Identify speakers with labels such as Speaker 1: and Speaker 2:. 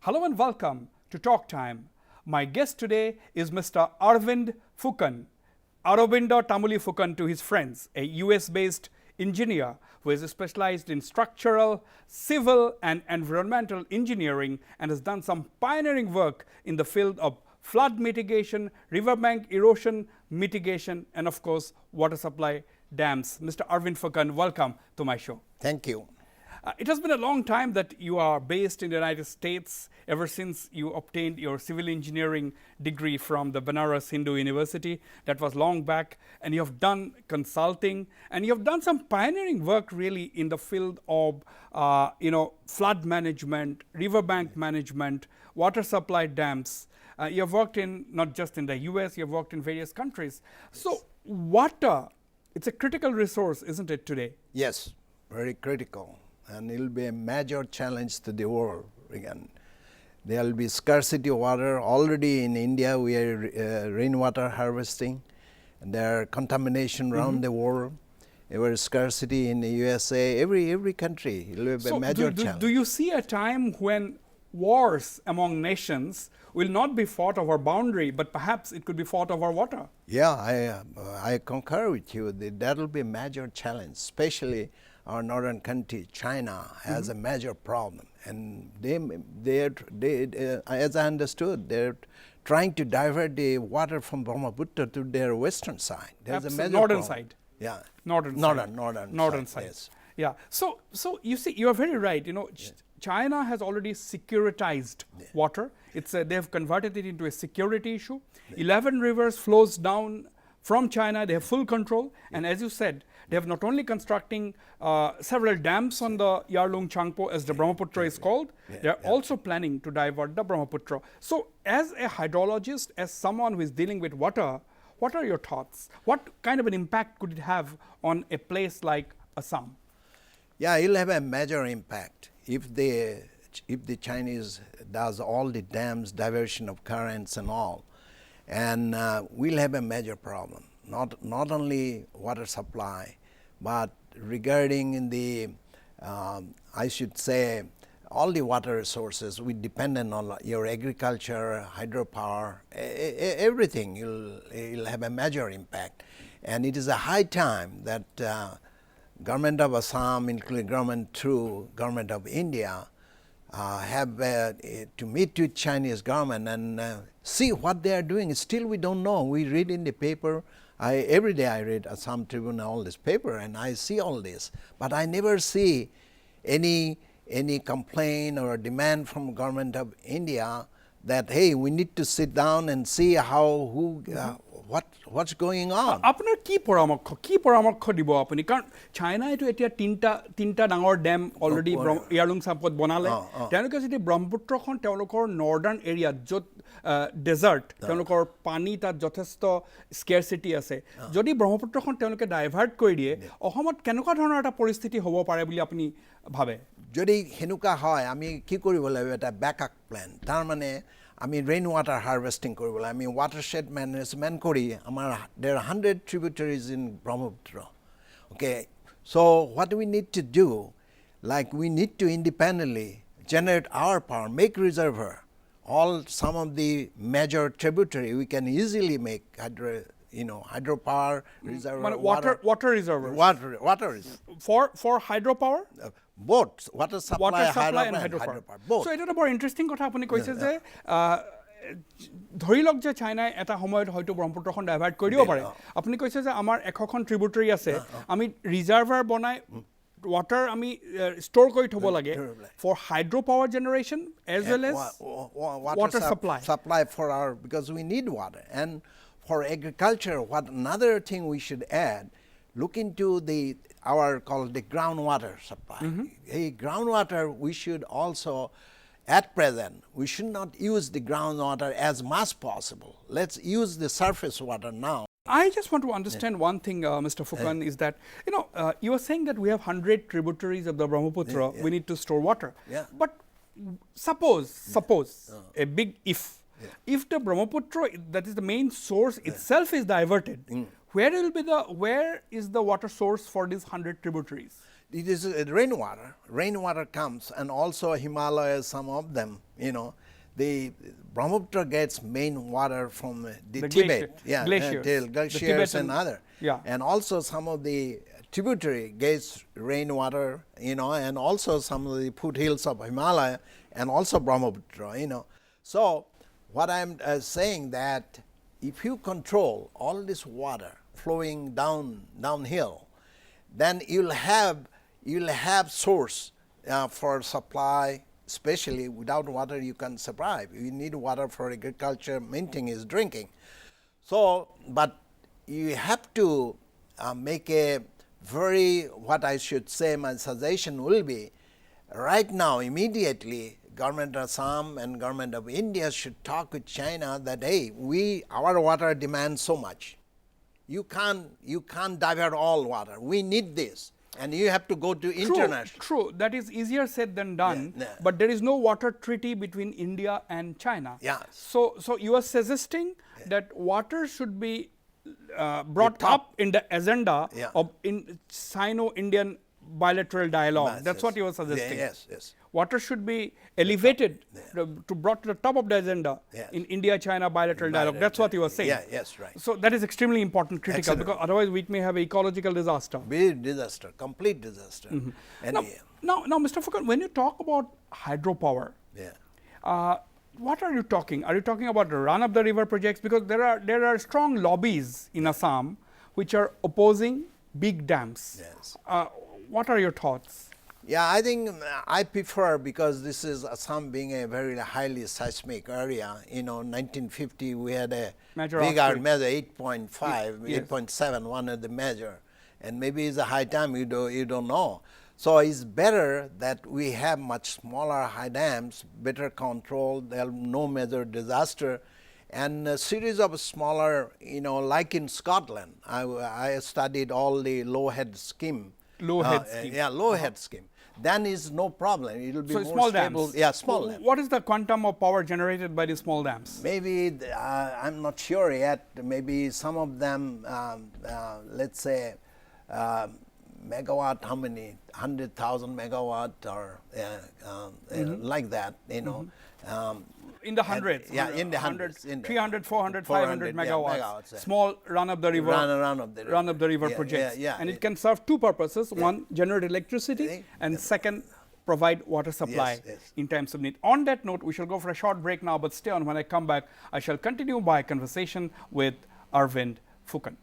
Speaker 1: Hello and welcome to Talk Time. My guest today is Mr. Arvind Phukan, Aurobindo Tamuli Phukan to his friends, a US-based engineer who is specialized in structural, civil and environmental engineering and has done some pioneering work in the field of flood mitigation, riverbank erosion mitigation and of course water supply dams. Mr. Arvind Phukan, welcome to my show.
Speaker 2: Thank you.
Speaker 1: It has been a long time that you are based in the United States, ever since you obtained your civil engineering degree from the Banaras Hindu University. That was long back, and you have done consulting, and you have done some pioneering work really in the field of flood management, riverbank management, water supply dams. You have worked in not just in the US, you have worked in various countries. So water, it's a critical resource, isn't it, today?
Speaker 2: Yes, very critical. And it will be a major challenge to the world again. There will be scarcity of water. Already in India, we are rainwater harvesting. And there are contamination around the world. There is scarcity in the USA. Every country, it will be a major challenge.
Speaker 1: Do you see a time when wars among nations will not be fought over boundary, but perhaps it could be fought over water?
Speaker 2: Yeah, I concur with you. That will be a major challenge, especially our northern country, China, has a major problem. And as I understood, they're trying to divert the water from Brahmaputra to their western side. There's a major
Speaker 1: northern
Speaker 2: problem.
Speaker 1: side.
Speaker 2: Yeah.
Speaker 1: Northern side.
Speaker 2: Yes.
Speaker 1: Yeah. So you see, you are very right. You know, China has already securitized water. It's they have converted it into a security issue. 11 rivers flows down from China. They have full control. And as you said, they have not only constructing several dams on the Yarlung Changpo, as the Brahmaputra is called, they are also planning to divert the Brahmaputra. So as a hydrologist, as someone who is dealing with water, what are your thoughts? What kind of an impact could it have on a place like Assam?
Speaker 2: Yeah, it will have a major impact if the Chinese does all the dams, diversion of currents and all. And we'll have a major problem, not only water supply, but regarding in the, I should say, all the water resources, we dependent on your agriculture, hydropower, everything. You'll have a major impact. And it is a high time that government of Assam, including government through government of India, have to meet with Chinese government and see what they are doing. Still we don't know. We read in the paper. Every day I read Assam Tribune, all this paper, and I see all this. But I never see any complaint or demand from government of India that, hey, we need to sit down and see what's going on.
Speaker 1: আপোনাৰ কি পৰামৰ্শ দিব আপুনি কাৰণ চাইনাইটো এতিয়া তিনটা ডাঙৰ Dame already Yarlung চাম্পত বনালে তেওঁলোকে যদি ব্ৰহ্মপুত্ৰখন তেওঁলোকৰ নৰ্দাৰ্ণ এৰিয়াত য'ত ডেজাৰ্ট তেওঁলোকৰ পানী তাত যথেষ্ট স্কেৰচিটি আছে যদি ব্ৰহ্মপুত্ৰখন তেওঁলোকে ডাইভাৰ্ট কৰি দিয়ে অসমত কেনেকুৱা ধৰণৰ এটা পৰিস্থিতি হ'ব পাৰে বুলি আপুনি ভাবে
Speaker 2: যদি হেনুকা হয় আমি কি কৰিব লাগিব এটা ব্যাকআপ প্ল্যান তাৰ মানে আমি rain water harvesting কৰিব লাগে আমি watershed management কৰি আমাৰ there are 100 tributaries in Brahmaputra. Okay, so what we need to do, like we need to independently generate our power, make reservoir. Some of the major tributary we can easily make hydropower reservoir.
Speaker 1: Water reservoirs.
Speaker 2: Water
Speaker 1: for hydropower.
Speaker 2: Both water supply
Speaker 1: and hydropower. Both. So এটা বৰ interesting কথা আপুনি কৈছে যে ধৰি লওক যে চাইনাই এটা সময়ত হয়তো ব্ৰহ্মপুত্ৰখন ডাইভাৰ্ট কৰি দিব পাৰে আপুনি কৈছে যে আমাৰ এখখন ট্ৰিবিউটাৰী আছে আমি ৰিজাৰ্ভাৰ বনাই water আমি store কৰি থব লাগে for hydropower generation as well as water
Speaker 2: supply for our because we need water and for agriculture what another thing we should add look into our called the groundwater supply. Groundwater we should also at present we should not use the groundwater as much possible. Let's use the surface water now.
Speaker 1: I just want to understand one thing, Mr. Phukan, is that, you are saying that we have 100 tributaries of the Brahmaputra, we need to store water.
Speaker 2: Yeah.
Speaker 1: But suppose, a big if, If the Brahmaputra, that is the main source itself, is diverted, where is the water source for these 100 tributaries?
Speaker 2: It is rainwater. Rainwater comes, and also Himalayas, some of them, you know. The Brahmaputra gets main water from the Tibet, glaciers and other. And also some of the tributary gets rainwater, you know, and also some of the foothills of Himalaya, and also Brahmaputra, you know. So what I'm saying that if you control all this water flowing downhill, then you'll have source for supply. Especially without water you can survive. You need water for agriculture, maintaining, drinking. So, but you have to make a very, what I should say, my suggestion will be, right now immediately government of Assam and government of India should talk with China that, hey, our water demands so much. You can't divert all water. We need this. And you have to go to international.
Speaker 1: True. That is easier said than done. But there is no water treaty between India and China. So you are suggesting that water should be brought up in the agenda of Sino-Indian bilateral dialogue. That's what you are suggesting.
Speaker 2: Yes.
Speaker 1: Water should be elevated to brought to the top of the agenda in India-China bilateral dialogue. That's what you are saying.
Speaker 2: Yes, right.
Speaker 1: So that is extremely important, critical, because otherwise we may have ecological disaster.
Speaker 2: Big disaster, complete disaster. And
Speaker 1: now, Mr. Fukan, when you talk about hydropower, what are you talking? Are you talking about the run-up-the-river projects? Because there are strong lobbies in Assam which are opposing big dams. What are your thoughts?
Speaker 2: Yeah, I think I prefer, because this is Assam being a very highly seismic area. You know, 1950 we had a
Speaker 1: major
Speaker 2: measure 8.5, 8.7, one of the measure, and maybe it's a high time, you don't know. So it's better that we have much smaller high dams, better control, there'll no major disaster, and a series of smaller, you know, like in Scotland, I studied all the low head scheme.
Speaker 1: Low head
Speaker 2: scheme. Then is no problem. It will be
Speaker 1: so
Speaker 2: more
Speaker 1: small
Speaker 2: stable.
Speaker 1: Dams.
Speaker 2: Small dams.
Speaker 1: What is the quantum of power generated by the small dams?
Speaker 2: Maybe I'm not sure yet. Maybe some of them, let's say, megawatt. How many? 100,000 megawatt or like that. You know.
Speaker 1: In the hundreds.
Speaker 2: In the hundreds.
Speaker 1: 300, 400, 500 megawatts. Small run-up-the-river run-up-the-river projects. And it can serve two purposes. One, generate electricity, and second, provide water supply in times of need. On that note, we shall go for a short break now, but stay on. When I come back, I shall continue my conversation with Arvind Fukan.